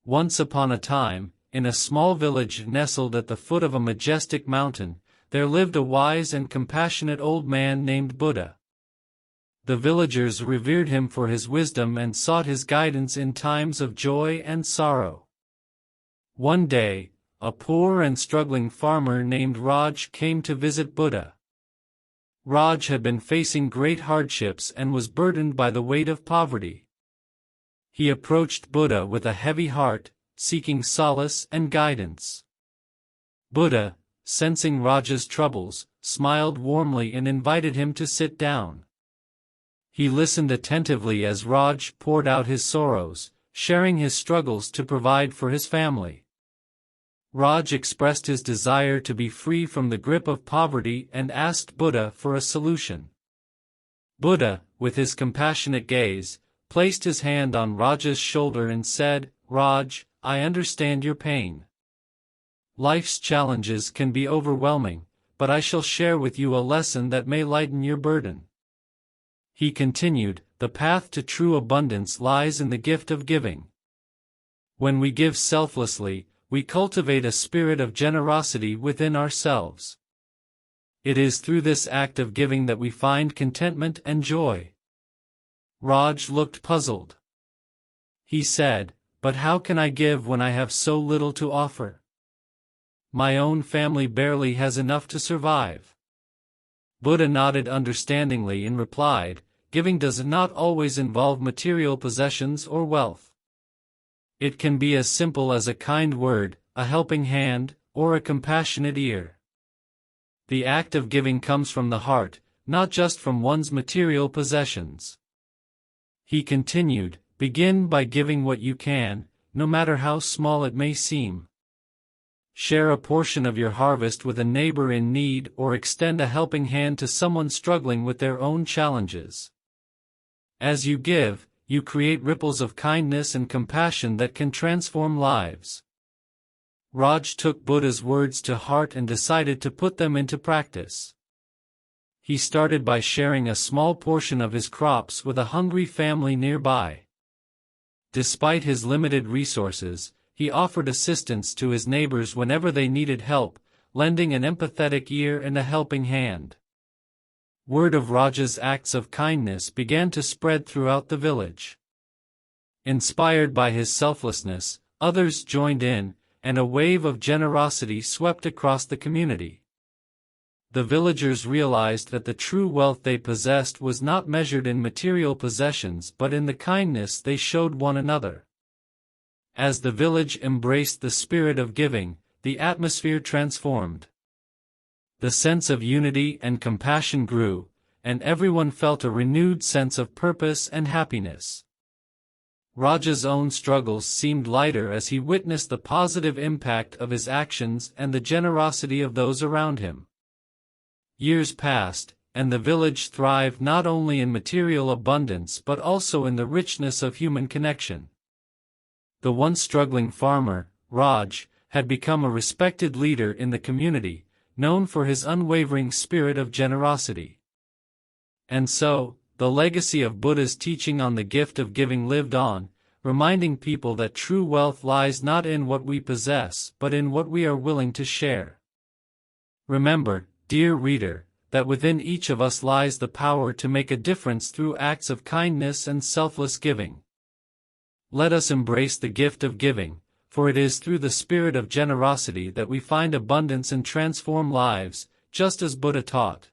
Once upon a time, in a small village nestled at the foot of a majestic mountain, there lived a wise and compassionate old man named Buddha. The villagers revered him for his wisdom and sought his guidance in times of joy and sorrow. One day, a poor and struggling farmer named Raj came to visit Buddha. Raj had been facing great hardships and was burdened by the weight of poverty. He approached Buddha with a heavy heart, seeking solace and guidance. Buddha, sensing Raj's troubles, smiled warmly and invited him to sit down. He listened attentively as Raj poured out his sorrows, sharing his struggles to provide for his family. Raj expressed his desire to be free from the grip of poverty and asked Buddha for a solution. Buddha, with his compassionate gaze, placed his hand on Raj's shoulder and said, "Raj, I understand your pain. Life's challenges can be overwhelming, but I shall share with you a lesson that may lighten your burden." He continued, "The path to true abundance lies in the gift of giving. When we give selflessly, we cultivate a spirit of generosity within ourselves. It is through this act of giving that we find contentment and joy." Raj looked puzzled. He said, "But how can I give when I have so little to offer? My own family barely has enough to survive." Buddha nodded understandingly and replied, "Giving does not always involve material possessions or wealth. It can be as simple as a kind word, a helping hand, or a compassionate ear. The act of giving comes from the heart, not just from one's material possessions." He continued, "Begin by giving what you can, no matter how small it may seem. Share a portion of your harvest with a neighbor in need or extend a helping hand to someone struggling with their own challenges. As you give, you create ripples of kindness and compassion that can transform lives." Raj took Buddha's words to heart and decided to put them into practice. He started by sharing a small portion of his crops with a hungry family nearby. Despite his limited resources, he offered assistance to his neighbors whenever they needed help, lending an empathetic ear and a helping hand. Word of Raj's acts of kindness began to spread throughout the village. Inspired by his selflessness, others joined in, and a wave of generosity swept across the community. The villagers realized that the true wealth they possessed was not measured in material possessions but in the kindness they showed one another. As the village embraced the spirit of giving, the atmosphere transformed. The sense of unity and compassion grew, and everyone felt a renewed sense of purpose and happiness. Raja's own struggles seemed lighter as he witnessed the positive impact of his actions and the generosity of those around him. Years passed, and the village thrived not only in material abundance but also in the richness of human connection. The once struggling farmer, Raj, had become a respected leader in the community, known for his unwavering spirit of generosity. And so, the legacy of Buddha's teaching on the gift of giving lived on, reminding people that true wealth lies not in what we possess but in what we are willing to share. Remember, dear reader, that within each of us lies the power to make a difference through acts of kindness and selfless giving. Let us embrace the gift of giving, for it is through the spirit of generosity that we find abundance and transform lives, just as Buddha taught.